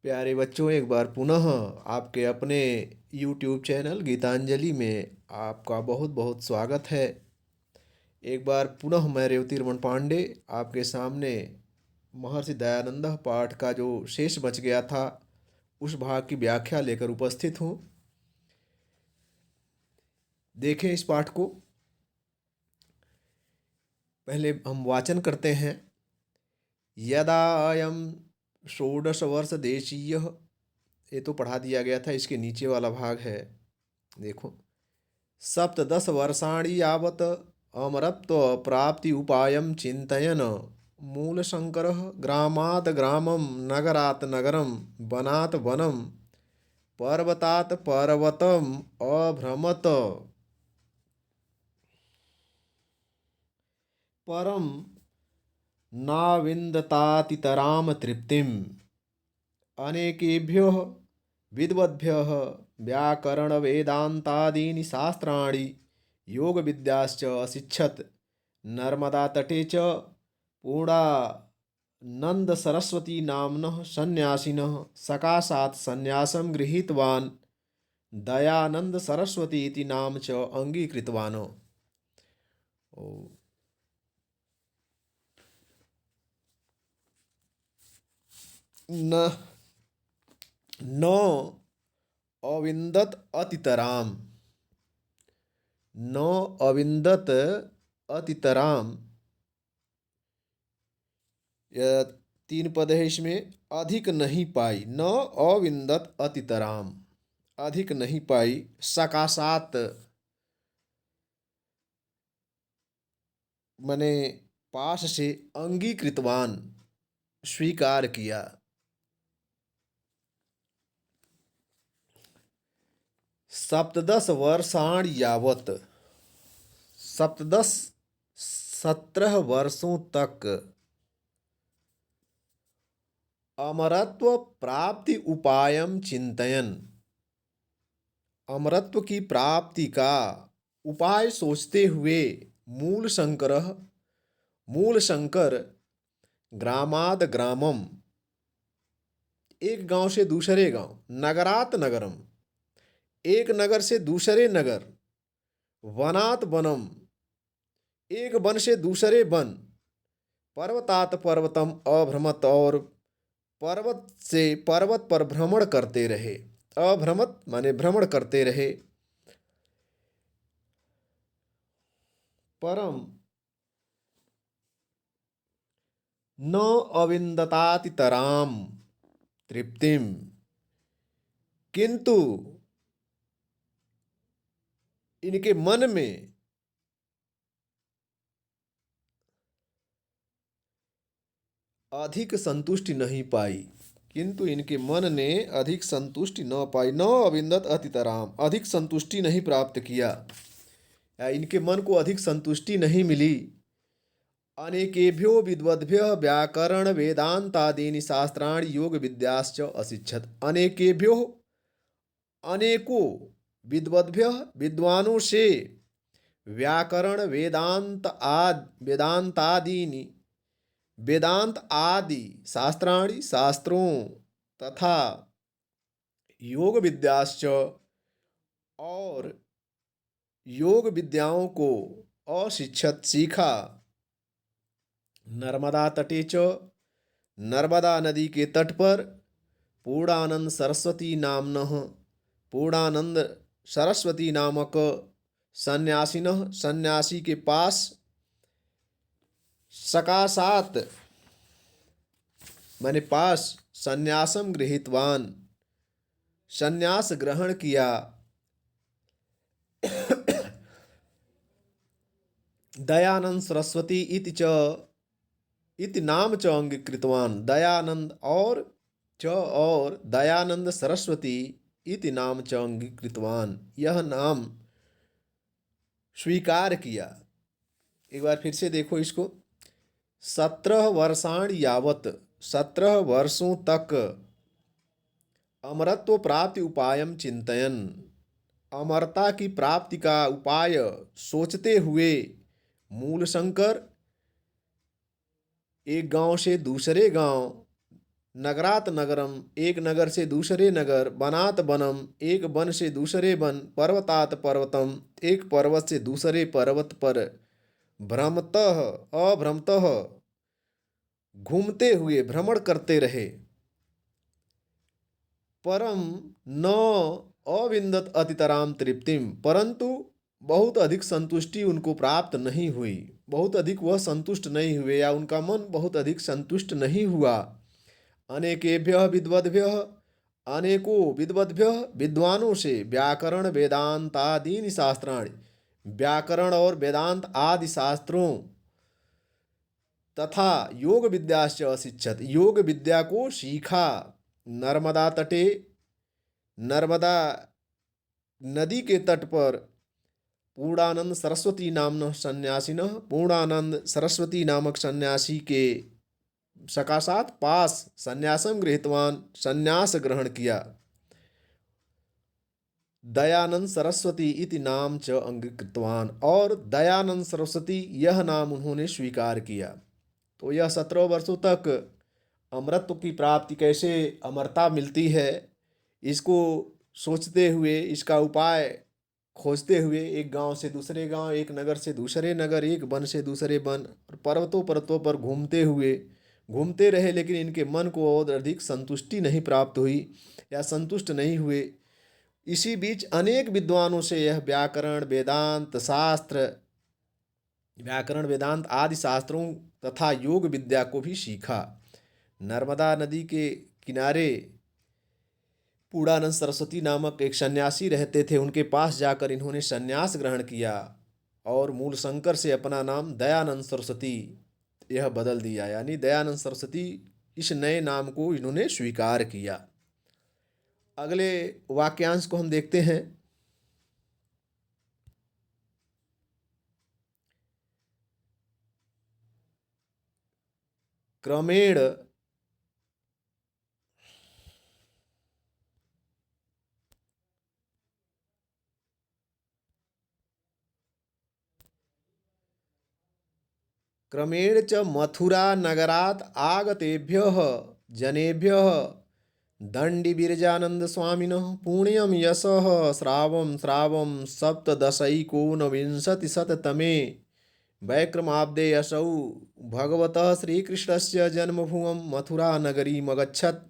प्यारे बच्चों, एक बार पुनः आपके अपने YouTube चैनल गीतांजलि में आपका बहुत बहुत स्वागत है। एक बार पुनः मैं रेवती रमन पांडे आपके सामने महर्षि दयानंद पाठ का जो शेष बच गया था उस भाग की व्याख्या लेकर उपस्थित हूँ। देखें इस पाठ को। पहले हम वाचन करते हैं। यदा अयम षोडश वर्ष देशीय, ये तो पढ़ा दिया गया था, इसके नीचे वाला भाग है। देखो, सप्तदश वर्षाणि यावत् अमरत्व प्राप्ति उपायं चिन्तयन् मूलशङ्करः ग्रामात् ग्रामं नगरात् नगरं वनात् वनं पर्वतात् पर्वतम् अभ्रमत्। परं नाविन्दतातितरां तृप्तिम्। अनेकेभ्यो विद्वद्भ्यः व्याकरणवेदान्तादीनि शास्त्राणि योगविद्याश्च अशिक्षत्। नर्मदातटे च पूर्णानन्दसरस्वती नाम्नः सन्यासिनः सकाशात् सन्यासं गृहीतवान्। दयानन्दसरस्वती इति नाम च अङ्गीकृतवान्। न न अविन्दत अतितराम। न अविन्दत अतितराम, यह तीन पद है, इसमें अधिक नहीं पाई। न अविन्दत अतितराम, अधिक नहीं पाई। सकाशात मने पास से, अंगीकृतवान स्वीकार किया। सप्तदश वर्षाणि यावत, सप्तदश 17 वर्षों तक अमरत्व प्राप्ति उपायम चिंतयन, अमरत्व की प्राप्ति का उपाय सोचते हुए मूल शंकर ग्रामाद ग्रामम, एक गांव से दूसरे गांव, नगरात नगरम, एक नगर से दूसरे नगर, वनात वनम, एक वन से दूसरे वन, पर्वतात पर्वतम अभ्रमत, और पर्वत से पर्वत पर भ्रमण करते रहे। अभ्रमत माने भ्रमण करते रहे। परम न अविन्दतातितराम तृप्तिम, किंतु इनके मन में अधिक संतुष्टि नहीं पाई। किंतु इनके मन ने अधिक संतुष्टि न पाई। न अविन्दत अतितराम, अधिक संतुष्टि नहीं प्राप्त किया, इनके मन को अधिक संतुष्टि नहीं मिली। अनेकेभ्यो विद्वद्भ्यः व्याकरण वेदांतादीनि शास्त्राणि योग विद्याश्च अशिक्षत। अनेकेभ्यो, अनेकों, विद्वद्भ्यः विद्वानों से, व्याकरण वेदांतादीनि, वेदांत आदि, शास्त्राणि शास्त्रों, तथा योग विद्याश्च, और योग विद्याओं को अशिक्षत सीखा। नर्मदा तटे च, नर्मदा नदी के तट पर, पूर्णानंद सरस्वती नामनः, पूर्णानंद सरस्वती नामक सन्यासिनः, सन्यासी के पास, सकाशात माने पास, सन्यासम गृहीतवान, सन्यास ग्रहण किया। दयानंद सरस्वती इति च, इति नाम च अंगीकृतवान। दयानंद और दयानंद सरस्वती इति नाम च अंगीकृतवान, यह नाम स्वीकार किया। एक बार फिर से देखो इसको। 17 वर्षाणि यावत, 17 वर्षों तक अमरत्व प्राप्ति उपायम चिंतयन, अमरता की प्राप्ति का उपाय सोचते हुए मूलशंकर एक गांव से दूसरे गांव, नगरात नगरम, एक नगर से दूसरे नगर, वनात वनम, एक वन से दूसरे वन, पर्वतात पर्वतम, एक पर्वत से दूसरे पर्वत पर, भ्रमतः अभ्रमतः, घूमते हुए भ्रमण करते रहे, परम न अविंदत अतितराम तृप्तिम, परंतु बहुत अधिक संतुष्टि उनको प्राप्त नहीं हुई, बहुत अधिक वह संतुष्ट नहीं हुए या उनका मन बहुत अधिक संतुष्ट नहीं हुआ। अनेकेभ्य विद्वद्भ्य, अनेकों विद्वद्भ्य विद्वानों से, व्याकरण वेदांतादीनि शास्त्राणि, व्याकरण और वेदांत आदि शास्त्रों तथा योग विद्याश्च अशिक्षत, योग विद्या को सीखा। नर्मदा तटे, नर्मदा नदी के तट पर, पूर्णानंद सरस्वती नामन सन्यासिनः, पूर्णानंद सरस्वती नामक सन्यासी के सकाशात पास सन्यासम गृहीतवान, सन्यास ग्रहण किया। दयानंद सरस्वती इति नाम च अंगीकृतवान, और दयानंद सरस्वती यह नाम उन्होंने स्वीकार किया। तो यह 17 वर्षों तक अमरत्व की प्राप्ति, कैसे अमरता मिलती है, इसको सोचते हुए, इसका उपाय खोजते हुए एक गांव से दूसरे गांव, एक नगर से दूसरे नगर, एक वन से दूसरे वन, और पर्वतों पर्वतों पर घूमते रहे, लेकिन इनके मन को और अधिक संतुष्टि नहीं प्राप्त हुई या संतुष्ट नहीं हुए। इसी बीच अनेक विद्वानों से यह व्याकरण वेदांत आदि शास्त्रों तथा योग विद्या को भी सीखा। नर्मदा नदी के किनारे पूर्णानंद सरस्वती नामक एक सन्यासी रहते थे, उनके पास जाकर इन्होंने सन्यास ग्रहण किया और मूल शंकर से अपना नाम दयानंद सरस्वती यह बदल दिया, यानी दयानंद सरस्वती इस नए नाम को इन्होंने स्वीकार किया। अगले वाक्यांश को हम देखते हैं। क्रमेण क्रमेण च मथुरा नगरात् आगतेभ्यः जनेभ्यः दंडी बिरजानंद स्वामिनः पुण्यम यशः श्रावम सप्तदशैकोनविंशतिशततमे वैक्रमाब्दे असौ भगवतः श्रीकृष्णस्य जन्मभूमं मथुरा नगरीमगच्छत्।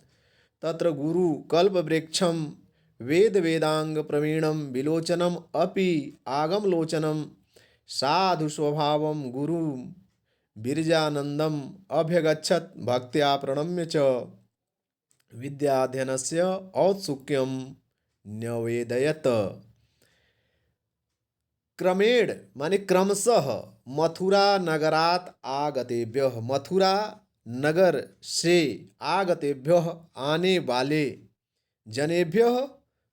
तत्र गुरु कल्पवृक्षं वेद वेदांग प्रवीणं विलोचनम अपि आगमलोचनम साधु स्वभावं गुरु बिरजानंदम अभ्यगच्छत्। भक्त्या प्रणम्य च विद्याध्ययनस्य औत्सुक्यं न्यवेदयत। क्रमेण माने क्रमशः, मथुरा नगरात आगतेभ्यः, मथुरा नगर से आगतेभ्यः आने वाले, जनेभ्यः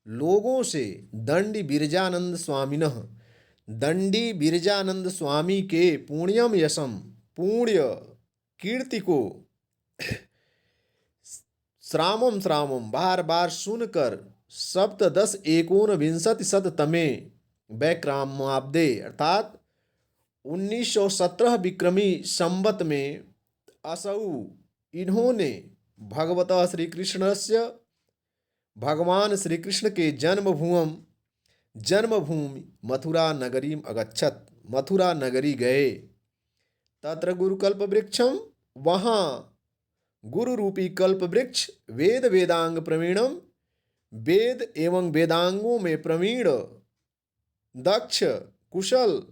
लोगों से, दंडी बिरजानंद स्वामिनः, दंडी बिरजानंद स्वामी के पुण्यम यशम, पुण्य कीर्ति को, श्रावम बार बार सुनकर, सप्तदश एकोनविंशति शततमे वैक्रमाब्दे अर्थात 1917 विक्रमी संवत में, असौ इन्होंने, भगवतः श्री कृष्णस्य, भगवान श्री कृष्ण के जन्मभूमि मथुरा नगरीम अगच्छत, मथुरा नगरी गए। तत्र गुरु कल्प वृक्षम, वहाँ गुरु रूपी कल्प वृक्ष, वेद वेदांग प्रवीणम, वेद एवं वेदांगों में प्रवीण, दक्ष, कुशल,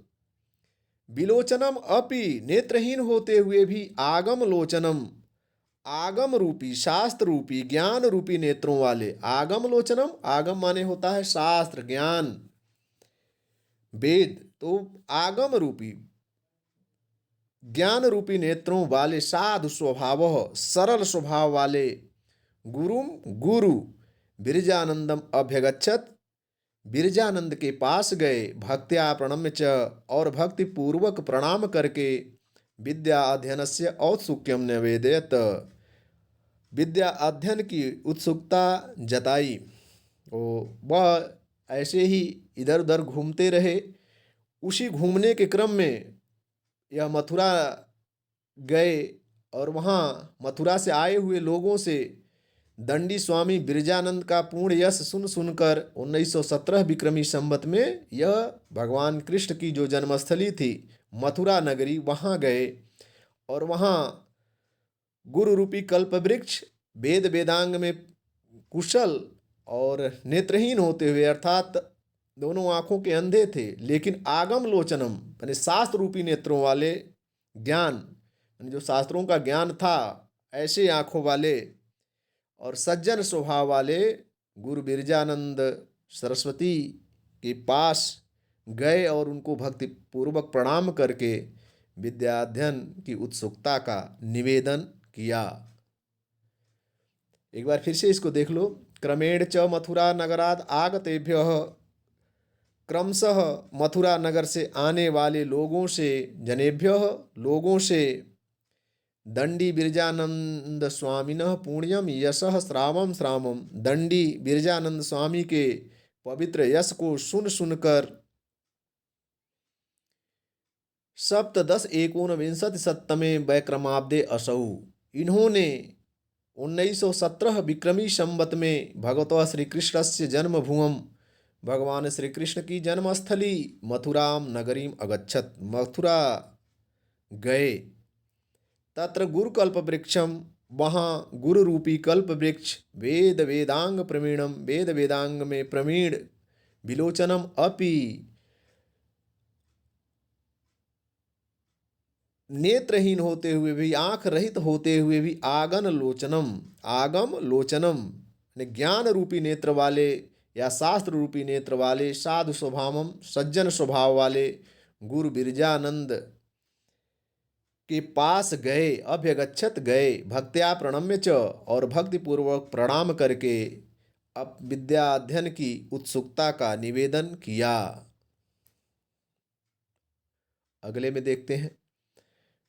विलोचनम अपि नेत्रहीन होते हुए भी, आगम लोचनम, आगम रूपी शास्त्र रूपी ज्ञान रूपी नेत्रों वाले, आगम लोचनम, आगम माने होता है शास्त्र ज्ञान वेद, तो आगम रूपी ज्ञान रूपी नेत्रों वाले, साधु स्वभाव सरल स्वभाव वाले, गुरु बिरजानंदम अभ्यगच्छत, बिरजानंद के पास गए। भक्त्या प्रणम्य च, और भक्ति पूर्वक प्रणाम करके, विद्या अध्ययनस्य औत्सुक्यम निवेदयत, विद्या अध्ययन की उत्सुकता जताई। वह ऐसे ही इधर उधर घूमते रहे। उसी घूमने के क्रम में यह मथुरा गए और वहाँ मथुरा से आए हुए लोगों से दंडी स्वामी बिरजानंद का पूर्ण यश सुन सुनकर 1917 विक्रमी संवत में यह भगवान कृष्ण की जो जन्मस्थली थी मथुरा नगरी, वहाँ गए और वहाँ गुरु रूपी कल्प वृक्ष वेद वेदांग में कुशल और नेत्रहीन होते हुए, अर्थात दोनों आंखों के अंधे थे, लेकिन आगम लोचनम यानी शास्त्र रूपी नेत्रों वाले, ज्ञान जो शास्त्रों का ज्ञान था, ऐसे आंखों वाले और सज्जन स्वभाव वाले गुरु बिरजानंद सरस्वती के पास गए और उनको भक्ति पूर्वक प्रणाम करके विद्याध्ययन की उत्सुकता का निवेदन किया। एक बार फिर से इसको देख लो। क्रमेण च मथुरा नगराद आगतेभ्य, क्रमशः मथुरा नगर से आने वाले लोगों से, जनेभ्य लोगों से, दंडी बिरजानंद स्वामिनः पुण्यम यशः श्रावम श्रावम, दंडी बिरजानंद स्वामी के पवित्र यश को सुन सुनकर सप्तदश एकोनविंशति शतमे वैक्रमाब्दे असौ, इन्होंने 1917 विक्रमी संवत में भगवतः श्री कृष्ण से जन्मभूमि भगवान श्री कृष्ण की जन्मस्थली मथुराम नगरीम अगच्छत, मथुरा गए। तत्र गुरुकल्प वृक्षम, वहाँ गुरु रूपी कल्प वृक्ष, वेद वेदांग प्रवीणम, वेद वेदांग में प्रवीण, विलोचनम अपि, नेत्रहीन होते हुए भी, आंख रहित होते हुए भी, आगन लोचनम, आगम लोचनम ज्ञान रूपी नेत्र वाले या शास्त्र रूपी नेत्र वाले, साधु स्वभावम सज्जन स्वभाव वाले गुरु बिरजानंद के पास गए, अभ्यगच्छत गए, भक्त्या प्रणम्य च, और भक्ति पूर्वक प्रणाम करके अब विद्या अध्ययन की उत्सुकता का निवेदन किया। अगले में देखते हैं।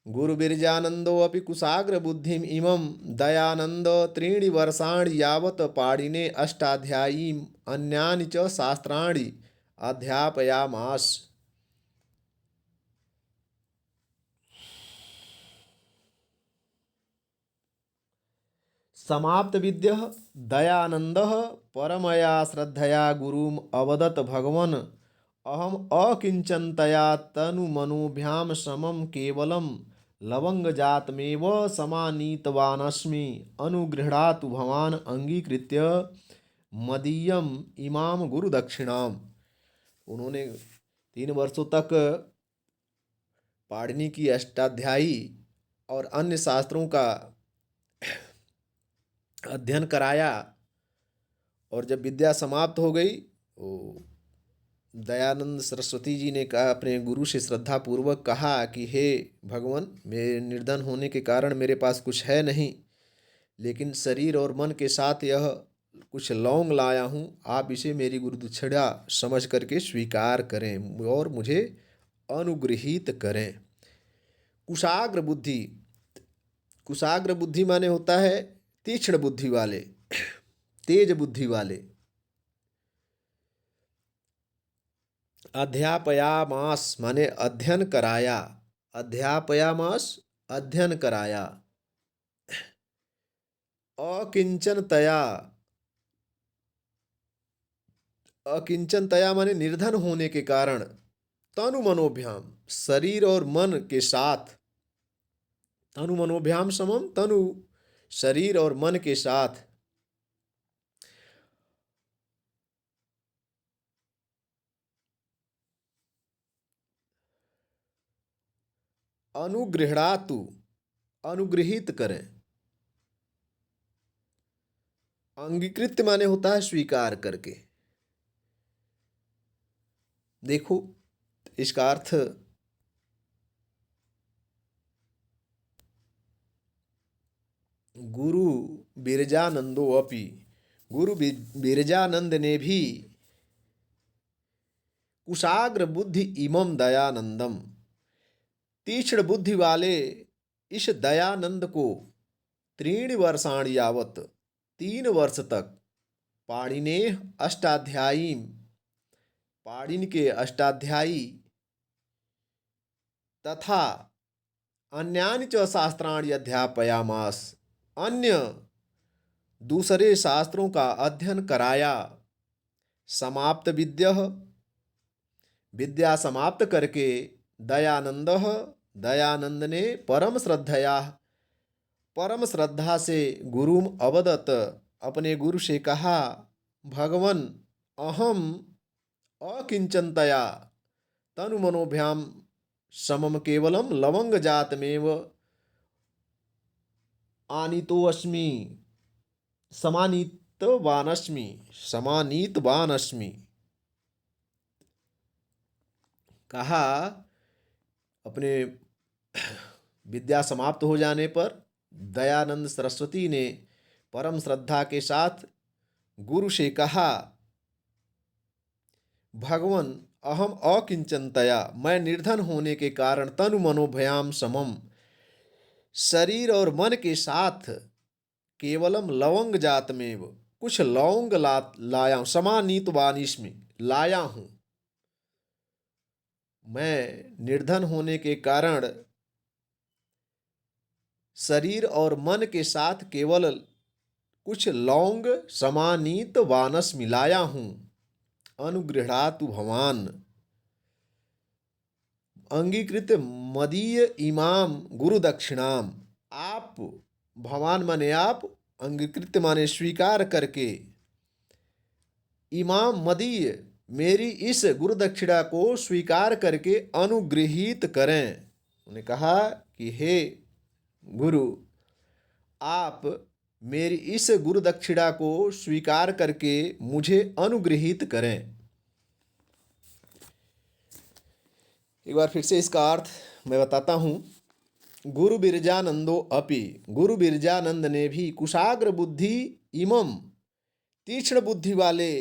गुरु बिरजानंदो अपि कुशाग्र बुद्धिम इमं दयानंद त्रीणि वर्षाणि यावत पाणिने अष्टाध्यायीम अन्यानि च शास्त्राणि अध्यापयामास। समाप्त विद्य दयानंद परमया श्रद्धया गुरुम अवदत भगवन अहम अकिंचनतया तनु मनोभ्याम समम केवलम लवंग जातमेव समानीतवानस्मि अनुगृह्णातु भवान अंगीकृत्य मदीयम इमाम गुरु दक्षिणाम। उन्होंने 3 वर्षों तक पाणिनि की अष्टाध्यायी और अन्य शास्त्रों का अध्ययन कराया और जब विद्या समाप्त हो गई तो दयानंद सरस्वती जी ने कहा, अपने गुरु से श्रद्धा पूर्वक कहा कि हे भगवान, मेरे निर्धन होने के कारण मेरे पास कुछ है नहीं, लेकिन शरीर और मन के साथ यह कुछ लौंग लाया हूँ, आप इसे मेरी गुरुदक्षिणा समझ करके स्वीकार करें और मुझे अनुगृहीत करें। कुशाग्र बुद्धि, कुशाग्र बुद्धि माने होता है तीक्ष्ण बुद्धि वाले, तेज बुद्धि वाले। अध्यापयामास माने अध्ययन कराया, अध्यापयामास अध्ययन कराया। अकिंचनतया, अकिंचनतया माने निर्धन होने के कारण, तनु मनोभ्याम शरीर और मन के साथ, तनु मनोभ्याम समम, तनु शरीर और मन के साथ, अनुगृह्णातु अनुगृहित करें, अंगीकृत माने होता है स्वीकार करके। देखो इसका अर्थ गुरु बिरजानंदो अपि, गुरु बिरजानंद ने भी कुशाग्र बुद्धि इमं दयानंदम, तीक्ष्ण बुद्धि वाले इस दयानंद को 3 वर्षाणि यावत 3 वर्ष तक पाणिने अष्टाध्यायी, पाणिनि के अष्टाध्यायी तथा अन्यानि च शास्त्राणि अध्यापयामास, अन्य दूसरे शास्त्रों का अध्ययन कराया। समाप्त विद्यः, विद्या समाप्त करके दयानंदः, दयानंद ने परम श्रद्धा से गुरुम अवदत, अपने गुरु से कहा, भगवन अहम अकिंचनतया तनु मनोभ्याम समम केवलम लवंग जातमेव आनीतोऽस्मि समानीतवानस्मि समानीतवानस्मि। कहा, अपने विद्या समाप्त हो जाने पर दयानंद सरस्वती ने परम श्रद्धा के साथ गुरु से कहा, भगवन अहम अकिंचनतया, मैं निर्धन होने के कारण तनु मनोभयाम समम, शरीर और मन के साथ केवलम लवंग जातमेव, कुछ लौंग लाया हूं, समानीत वानिस्मि, लाया हूं। मैं निर्धन होने के कारण शरीर और मन के साथ केवल कुछ लौंग समानीत वानस मिलाया हूं। अनुगृहातु भवान, अंगीकृत मदीय इमाम गुरु दक्षिणाम, आप भवान माने आप, अंगीकृत माने स्वीकार करके, इमाम मदीय मेरी इस गुरु दक्षिणा को स्वीकार करके अनुगृहीत करें। उन्होंने कहा कि हे गुरु, आप मेरी इस गुरु दक्षिणा को स्वीकार करके मुझे अनुगृहीत करें। एक बार फिर से इसका अर्थ मैं बताता हूँ। गुरु बिरजानंदो अपि, गुरु बिरजानंद ने भी कुशाग्र बुद्धि इमम, तीक्ष्ण बुद्धि वाले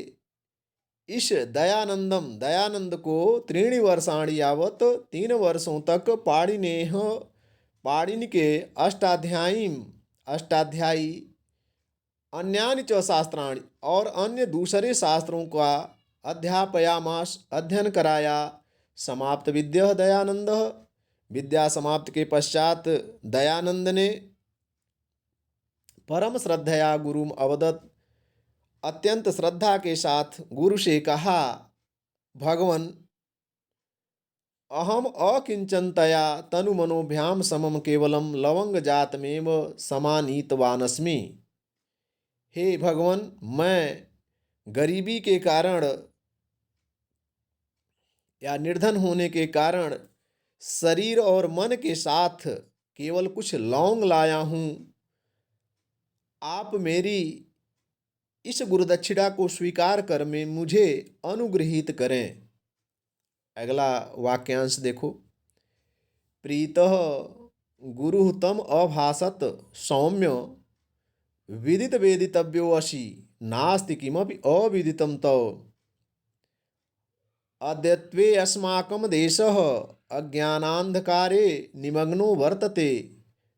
इस दयानंदम, दयानंद को 3 वर्षाणि यावत, 3 वर्षों तक पाणिनेह, पाणिनि के अष्टाध्यायी अन्यानि च शास्त्राणि, और अन्य दूसरे शास्त्रों का अध्यापयामास, अध्ययन कराया। समाप्त विद्या दयानंद, विद्या समाप्त के पश्चात दयानंद ने परम श्रद्धया गुरुम अवदत, अत्यंत श्रद्धा के साथ गुरु से कहा, भगवन अहम अकिंचनतया तनु मनोभ्याम समम केवलम लवंग जातमेव समानीतवानस्मि। हे भगवन, मैं गरीबी के कारण या निर्धन होने के कारण शरीर और मन के साथ केवल कुछ लौंग लाया हूँ। आप मेरी इस गुरुदक्षिणा को स्वीकार कर में मुझे अनुगृहीत करें। अगला वाक्यांश देखो। प्रीतः गुरु तम अभासत सौम्य विदित वेदितव्यो असि, नास्ति किमपि अविदितं तव। अद्यत्वे अस्माकं देशः अज्ञानान्धकारे निमग्नो वर्तते,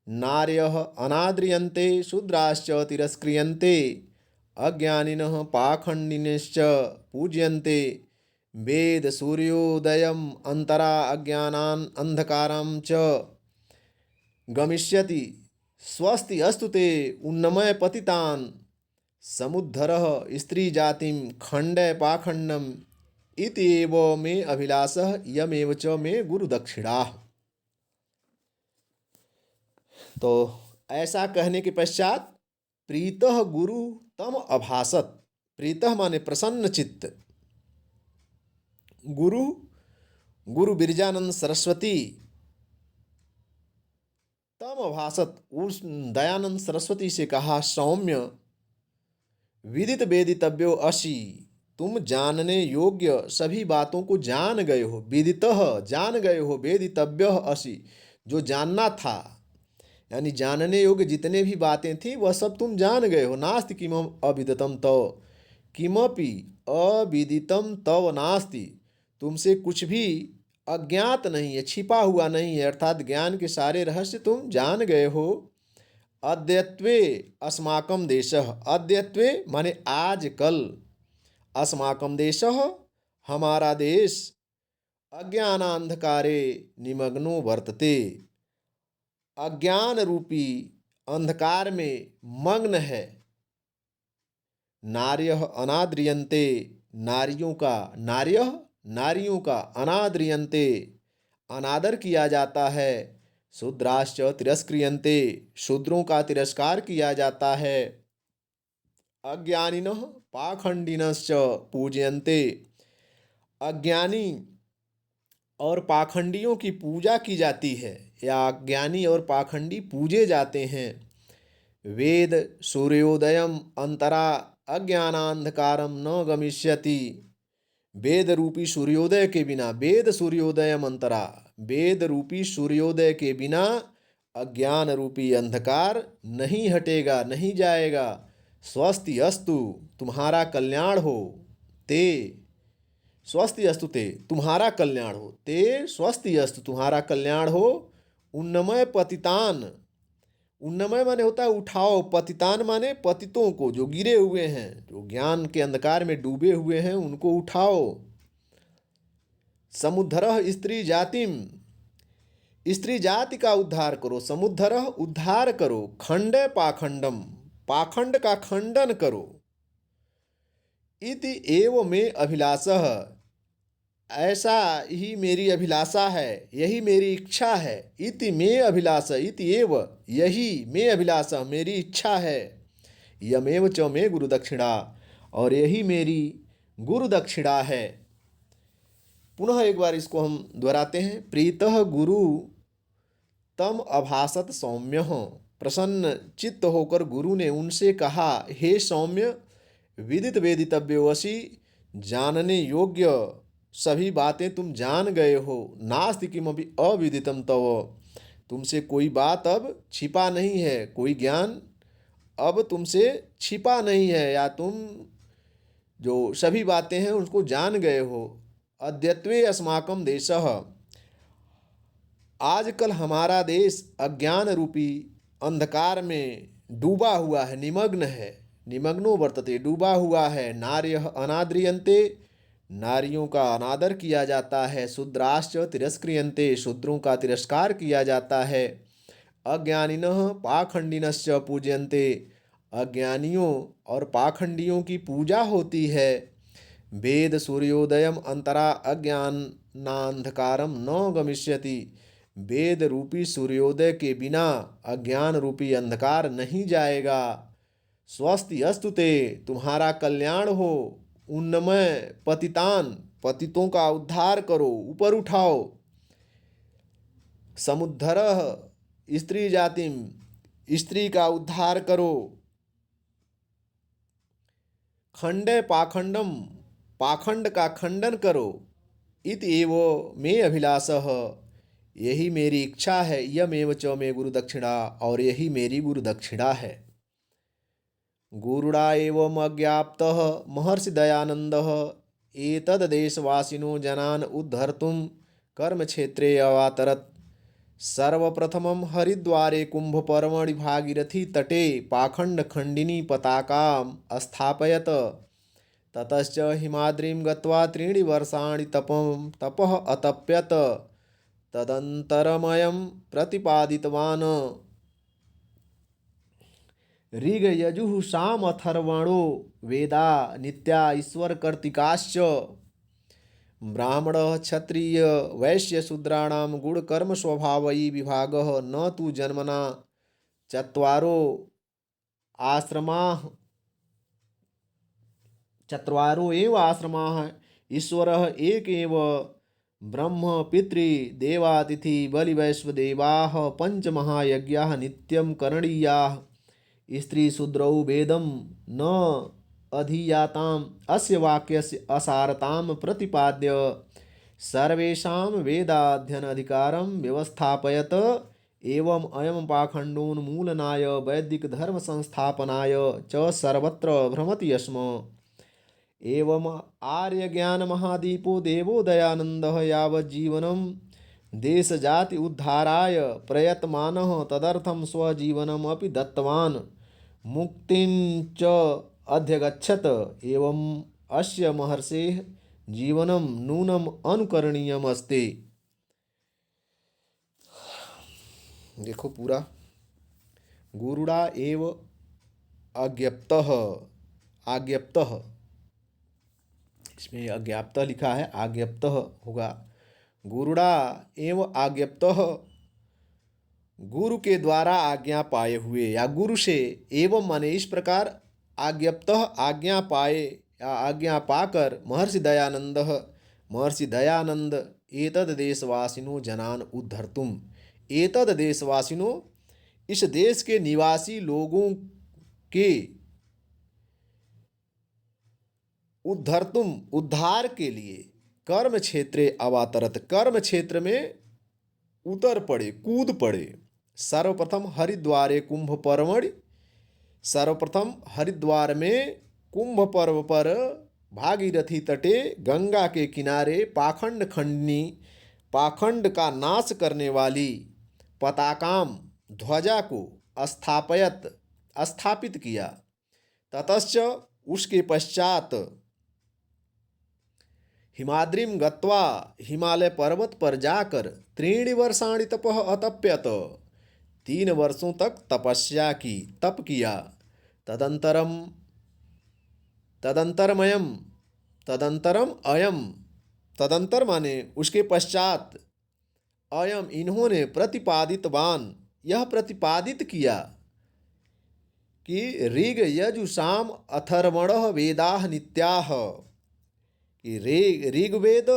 नार्यः अनाद्रियन्ते शूद्राश्च तिरस्क्रियन्ते, अज्ञानिनः पाखण्डिनश्च पूज्यन्ते, वेद सूर्योदयम् अंतरा अज्ञानान् अंधकारं च गमिष्यति, स्वस्ति अस्तु ते उन्नमय पतितान्, समुद्धरः स्त्री जातिं खण्डय पाखण्डम्, इति एव मे अभिलाषः यमेव च मे गुरु दक्षिणा। तो ऐसा कहने के पश्चात प्रीतः गुरु तम अभासत, प्रीतः माने प्रसन्न चित्त, गुरु बिरजानंद सरस्वती तम अभासत, उस दयानंद सरस्वती से कहा, सौम्य विदित वेदितव्यो असि, तुम जानने योग्य सभी बातों को जान गए हो। विदितः जान गए हो, वेदितव्य असि जो जानना था, यानी जानने योग्य जितने भी बातें थी वह सब तुम जान गए हो। नास्ति किमं अविदितम तव, किमपि अविदितम तव नास्ति, तुमसे कुछ भी अज्ञात नहीं है, छिपा हुआ नहीं है, अर्थात ज्ञान के सारे रहस्य तुम जान गए हो। अद्यत्वे अस्माकं देशः, अद्यत्वे माने आज कल, अस्माकं देशः हमारा देश, अज्ञानांधकारे निमग्नो वर्तते, अज्ञान रूपी अंधकार में मग्न है। नार्यः अनाद्रियन्ते, नारियों का अनाद्रियन्ते अनादर किया जाता है। शूद्राश्च तिरस्क्रियन्ते, शूद्रों का तिरस्कार किया जाता है। अज्ञानिनः पाखंडिनश्च पूजयन्ते, अज्ञानी और पाखंडियों की पूजा की जाती है या अज्ञानी और पाखंडी पूजे जाते हैं। वेद सूर्योदयम अंतरा अज्ञानांधकारम न गमिष्यति, वेद रूपी सूर्योदय के बिना, वेद सूर्योदयम अंतरा, वेद रूपी सूर्योदय के बिना अज्ञान रूपी अंधकार नहीं हटेगा, नहीं जाएगा। स्वस्ति अस्तु, तुम्हारा कल्याण हो। ते स्वस्ति अस्तु ते, तुम्हारा कल्याण हो। ते स्वस्ति अस्तु, तुम्हारा कल्याण हो। उन्नमय पतितान, उन्नमय माने होता है उठाओ, पतितान माने पतितों को, जो गिरे हुए हैं, जो ज्ञान के अंधकार में डूबे हुए हैं, उनको उठाओ। समुद्धरः स्त्री जातिम, स्त्री जाति का उद्धार करो। समुद्धरः उद्धार करो। खंडे पाखंडम, पाखंड का खंडन करो। इति एव में अभिलाषः, ऐसा ही मेरी अभिलाषा है, यही मेरी इच्छा है। इति में अभिलाषा, इति एव, यही में अभिलाषा, मेरी इच्छा है। यमेव च में गुरु दक्षिणा, और यही मेरी गुरु दक्षिणा है। पुनः एक बार इसको हम दोहराते हैं। प्रीतः गुरु तम अभासत सौम्य, प्रसन्न चित्त होकर गुरु ने उनसे कहा, हे सौम्य, विदित वेदितव्य वशी, जानने योग्य सभी बातें तुम जान गए हो। नास्ति किमपि अविदितम तव, तुमसे कोई बात अब छिपा नहीं है, कोई ज्ञान अब तुमसे छिपा नहीं है, या तुम जो सभी बातें हैं उसको जान गए हो। अद्यत्वे अस्माकं देशः, आजकल हमारा देश अज्ञान रूपी अंधकार में डूबा हुआ है, निमग्न है। निमग्नो वर्तते, डूबा हुआ है। नार्यः अनाद्रियन्ते, नारियों का अनादर किया जाता है। शूद्राश्च तिरस्क्रियन्ते, शूद्रों का तिरस्कार किया जाता है। अज्ञानिनः पाखंडिनश्च पूज्यन्ते, अज्ञानियों और पाखंडियों की पूजा होती है। वेद सूर्योदयम अंतरा अज्ञानांधकारम न गमिष्यति, वेद रूपी सूर्योदय के बिना अज्ञान रूपी अंधकार नहीं जाएगा। स्वस्ति अस्तु ते, तुम्हारा कल्याण हो। उन्नमय पतितान, पतितों का उद्धार करो, ऊपर उठाओ। समुद्धरः स्त्री जातिम, स्त्री का उद्धार करो। खंडे पाखंडम, पाखंड का खंडन करो। इत एव मे अभिलाषः, यही मेरी इच्छा है। यमेव च मे गुरु दक्षिणा, और यही मेरी गुरु दक्षिणा है। गुरुड़ा एवं अज्ञाप्तः महर्षि दयानन्दः एतद् देशवासिनो जनान् उद्धर्तुं कर्मक्षेत्रे अवातरत्। सर्वप्रथमं हरिद्वारे कुम्भपर्वणि भागीरथी तटे पाखंडखंडिनी पताकाम् अस्थापयत्। ततश्च हिमाद्रिं गत्वा 3 वर्षाणि तपः अतप्यत। तदन्तरमयं प्रतिपादितवान्। ऋग यजुः साम अथर्वणो वेदा नित्या ईश्वर कर्तिकाश्च। ब्राह्मण क्षत्रिय वैश्य शूद्राणां गुणकर्म स्वभावयी विभागः न तु जन्मना चत्वारो आश्रमाः, चत्वारो एव आश्रमाः। ईश्वरः एक एव ब्रह्म पितृ देवातिथि बलिवैश्वदेवाः पंचमहायज्ञाः नित्यं करणीयाः। स्त्री शूद्रौ वेदं न अधीयाताम्, अस्य वाक्यस्य असारतां प्रतिपाद्य सर्वेषां वेदाध्ययन अधिकारं व्यवस्थापयत। एवं अयं पाखण्डोन्मूलनाय वैदिक धर्म संस्थापनाय च सर्वत्र भ्रमति स्म। एवं आर्य ज्ञान महादीपो देवो दयानन्दः यावज्जीवनं देश जाति उद्धाराय प्रयतमानः तदर्थं स्वजीवनम् अपि दत्तवान्, मुक्तिं च अध्यगच्छत्। एवं अस्य महर्षेः जीवनं नूनम् अनुकरणीयम् अस्ति। देखो पूरा, गुरुड़ा एव अज्ञप्तः, आज्ञप्तः, इसमें अज्ञाप्तः लिखा है, आज्ञप्तः होगा। गुरुड़ा एव आज्ञप्तः, गुरु के द्वारा आज्ञा पाए हुए, या गुरु से एवं माने इस प्रकार, आज्ञप्तः आज्ञा पाए या आज्ञा पाकर, महर्षि दयानंद एतद देशवासिनो जनान उद्धर्तुम, एतद देशवासिनो इस देश के निवासी लोगों के, उद्धर्तुम उद्धार के लिए, कर्म क्षेत्रे अवातरत कर्म क्षेत्र में उतर पड़े, कूद पड़े। सर्वप्रथम हरिद्वारे कुंभ पर्वणि, सर्वप्रथम हरिद्वार में कुंभ पर्व पर भागीरथी तटे गंगा के किनारे पाखंड खंडनी, पाखंड का नाश करने वाली पताकाम ध्वजा को स्थापित किया। ततश्च उसके पश्चात हिमाद्रिम गत्वा हिमालय पर्वत पर जाकर त्रीणि वर्षाणि तपः अतप्यत 3 वर्षों तक तपस्या की, तप किया। तदंतरम अयम, तदंतर माने उसके पश्चात, अयम इन्होंने प्रतिपादितवान यह प्रतिपादित किया कि ऋग यजु साम अथर्वणः वेदाः नित्याः, कि ऋग्वेद,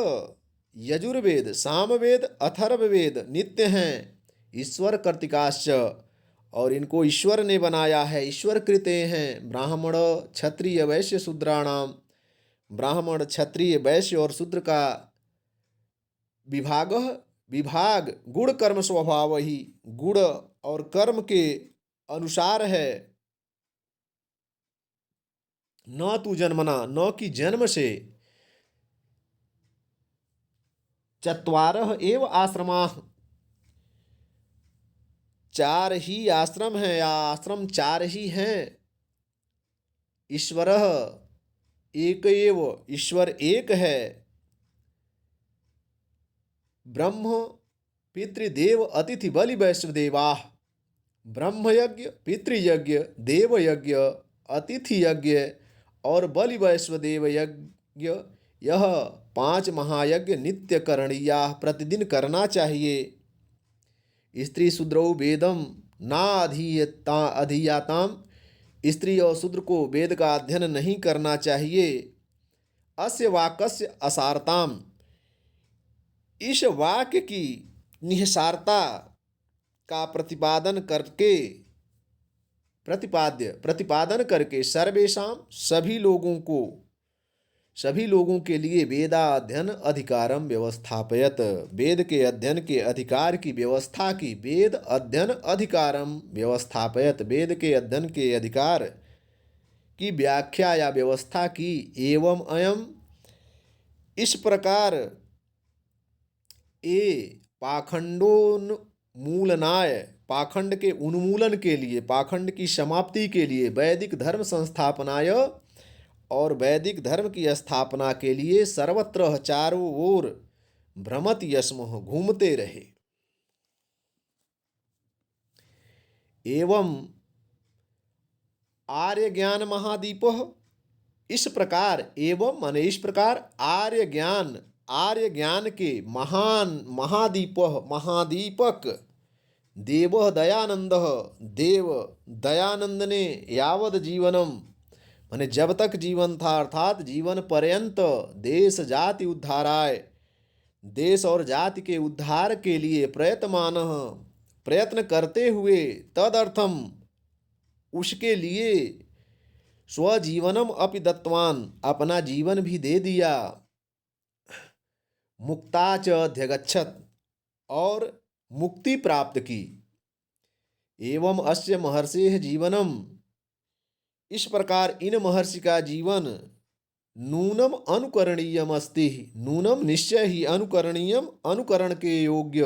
यजुर्वेद, सामवेद, अथर्ववेद नित्य हैं, ईश्वर कर्तिकाश्च, और इनको ईश्वर ने बनाया है, ईश्वर कृते हैं। ब्राह्मण क्षत्रिय वैश्य शूद्राणाम, ब्राह्मण क्षत्रिय वैश्य और शूद्र का विभाग गुण कर्म स्वभाव ही, गुण और कर्म के अनुसार है। न तू जन्मना, न कि जन्म से, चत्वारः एव आश्रमाः, 4 ही आश्रम हैं, या आश्रम 4 ही हैं। ईश्वरः एक एव, ईश्वर एक है। ब्रह्म पितृदेव अतिथि बलि वैश्वदेवाः, ब्रह्म यज्ञ, पितृयज्ञ, देव यज्ञ, अतिथि यज्ञ और बलि वैश्वदेव यज्ञ, यह 5 महायज्ञ नित्य करणीया, प्रतिदिन करना चाहिए। स्त्री शूद्रौ वेदम ना अधीयाताम, स्त्री और शूद्र को वेद का अध्ययन नहीं करना चाहिए। अस्य वाक्यस्य असारताम, इस वाक्य की निहिसारता का प्रतिपादन करके सर्वेशाम, सभी लोगों के लिए वेदाध्ययन अधिकारम व्यवस्थापयत, वेद के अध्ययन के अधिकार की व्यवस्था की, वेद अध्ययन अधिकारम व्यवस्थापयत, वेद के अध्ययन के अधिकार की व्याख्या या व्यवस्था की। एवं अयम, इस प्रकार, ए पाखंडोन्मूलनाय, पाखंड के उन्मूलन के लिए, पाखंड की समाप्ति के लिए, वैदिक धर्म संस्थापनाय, और वैदिक धर्म की स्थापना के लिए, सर्वत्र चारों ओर भ्रमत यस्मः, घूमते रहे। एवं आर्य ज्ञान महादीपः, इस प्रकार, एवं माने इस प्रकार, आर्य ज्ञान के महान महादीपक देव दयानंद ने यावद जीवनम, माने जब तक जीवन था, अर्थात जीवन पर्यंत, देश जाति उद्धाराय, देश और जाति के उद्धार के लिए प्रयत्न करते हुए, तदर्थम, उसके लिए, स्वजीवनम अपि दत्तवान, अपना जीवन भी दे दिया। मुक्ताच अध्यगच्छत, और मुक्ति प्राप्त की। एवं अस्य महर्षेः जीवनम, इस प्रकार इन महर्षि का जीवन, नूनम अनुकरणीयम अस्ति, नूनम निश्चय ही, अनुकरणीयम अनुकरण के योग्य,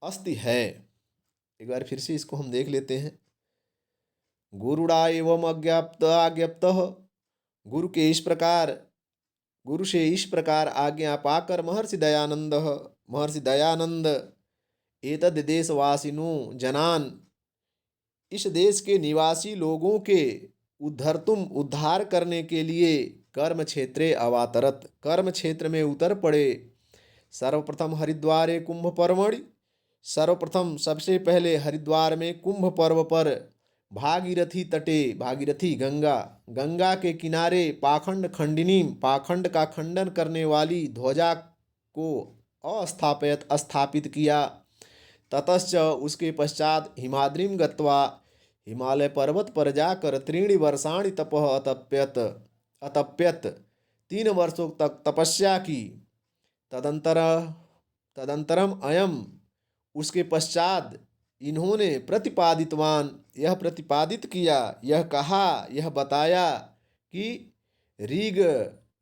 अस्ति है। एक बार फिर से इसको हम देख लेते हैं। गुरुड़ा एवं आज्ञप्तः, गुरु से इस प्रकार आज्ञा पाकर महर्षि दयानंद एतद देशवासिनो जनान, इस देश के निवासी लोगों के उद्धार करने के लिए कर्म क्षेत्रे अवातरत, कर्म क्षेत्र में उतर पड़े। सर्वप्रथम हरिद्वारे कुंभ पर्वणि, सर्वप्रथम सबसे पहले हरिद्वार में कुंभ पर्व पर भागीरथी तटे, भागीरथी गंगा, गंगा के किनारे पाखंड खंडिनी, पाखंड का खंडन करने वाली ध्वजा को स्थापित किया। ततश्च उसके पश्चात हिमाद्रिम गत्वा, हिमालय पर्वत पर जाकर त्रीणि वर्षाणि तपः अतप्यत 3 वर्षों तक तपस्या की। तदंतरम अयम, उसके पश्चात इन्होंने प्रतिपादितवान, यह प्रतिपादित किया, यह कहा, यह बताया कि ऋग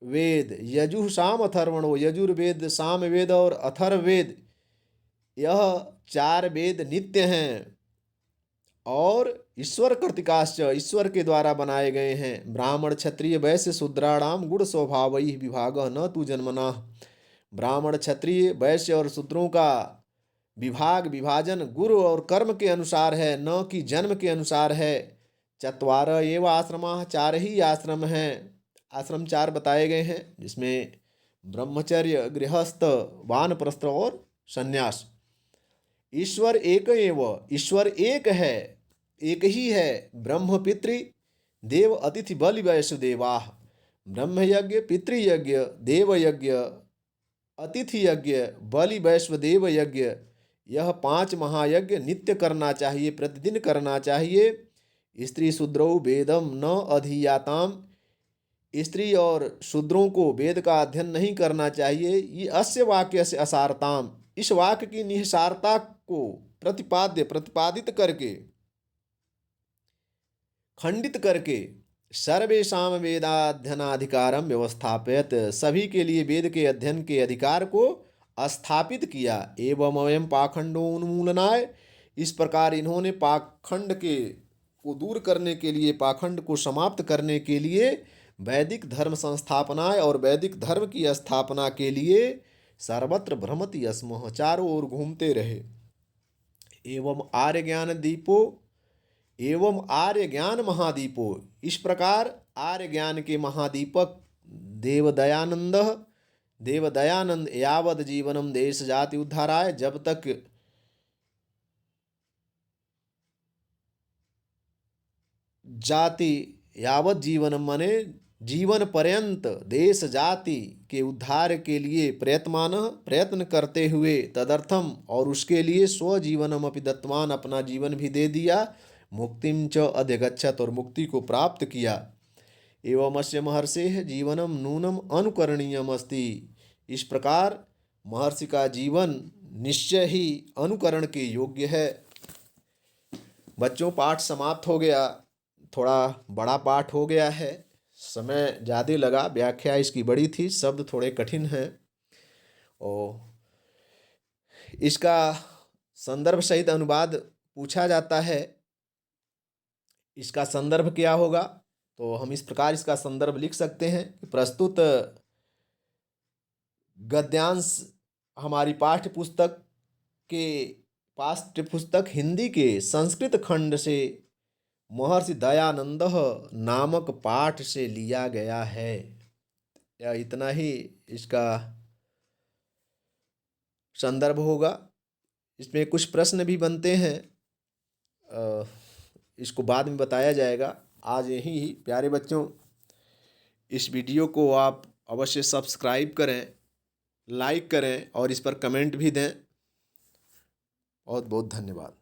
वेद यजुः साम अथर्वणो, यजुर्वेद सामवेद और अथर्ववेद, यह 4 वेद नित्य हैं और ईश्वर कर्तिकाश्च, ईश्वर के द्वारा बनाए गए हैं। ब्राह्मण क्षत्रिय वैश्य शूद्राणाम गुण स्वभावैः विभागः न तु जन्मनः, ब्राह्मण क्षत्रिय वैश्य और शूद्रों का विभाजन गुरु और कर्म के अनुसार है, न कि जन्म के अनुसार है। 4 एव आश्रमाः, 4 ही आश्रम हैं, आश्रम 4 बताए गए हैं, जिसमें ब्रह्मचर्य, गृहस्थ, वानप्रस्थ और संन्यास। ईश्वर एक एव, ईश्वर एक है, एक ही है। ब्रह्म पितृ देव अतिथि बलि वैसुदेवाः, ब्रह्म यज्ञ, पितृयज्ञ, देव यज्ञ, अतिथि यज्ञ, बलि वैश्वदेव यज्ञ, यह 5 महायज्ञ नित्य करना चाहिए, प्रतिदिन करना चाहिए। स्त्री शूद्रौ वेदम न अधीयाताम, स्त्री और शूद्रों को वेद का अध्ययन नहीं करना चाहिए। ये अस्य वाक्य से असारताम, इस वाक्य की निहिसारता को प्रतिपादित करके, खंडित करके, सर्वेषां वेदाध्ययनाधिकारम व्यवस्थापित, सभी के लिए वेद के अध्ययन के अधिकार को स्थापित किया। एवं अयम पाखंडोन्मूलनाय, इस प्रकार इन्होंने पाखंड को दूर करने के लिए, पाखंड को समाप्त करने के लिए वैदिक धर्म संस्थापनाएं और वैदिक धर्म की स्थापना के लिए सर्वत्र भ्रमति स्मः, चारों ओर घूमते रहे। एवं आर्य ज्ञान दीपो, एवं आर्य ज्ञान महादीपो, इस प्रकार आर्य ज्ञान के महादीपक देवदयानंद यावद जीवनम देश जाति उद्धाराय, जब तक जाति यावत जीवनम माने जीवन पर्यंत देश जाति के उद्धार के लिए प्रयत्न करते हुए, तदर्थम और उसके लिए स्वजीवनम अपि दत्तवान, अपना जीवन भी दे दिया। मुक्तिम च अधिगच्छत, और मुक्ति को प्राप्त किया। एवं अस्य महर्षेः जीवनम नूनम अनुकरणीयम अस्ति, इस प्रकार महर्षि का जीवन निश्चय ही अनुकरण के योग्य है। बच्चों, पाठ समाप्त हो गया, थोड़ा बड़ा पाठ हो गया है, समय ज़्यादा लगा, व्याख्या इसकी बड़ी थी, शब्द थोड़े कठिन हैं और इसका संदर्भ सहित अनुवाद पूछा जाता है। इसका संदर्भ क्या होगा, तो हम इस प्रकार इसका संदर्भ लिख सकते हैं कि प्रस्तुत गद्यांश हमारी पाठ्य पुस्तक हिंदी के संस्कृत खंड से महर्षि दयानंद नामक पाठ से लिया गया है। या इतना ही इसका संदर्भ होगा। इसमें कुछ प्रश्न भी बनते हैं, इसको बाद में बताया जाएगा। आज यही प्यारे बच्चों, इस वीडियो को आप अवश्य सब्सक्राइब करें, लाइक करें और इस पर कमेंट भी दें। बहुत बहुत धन्यवाद।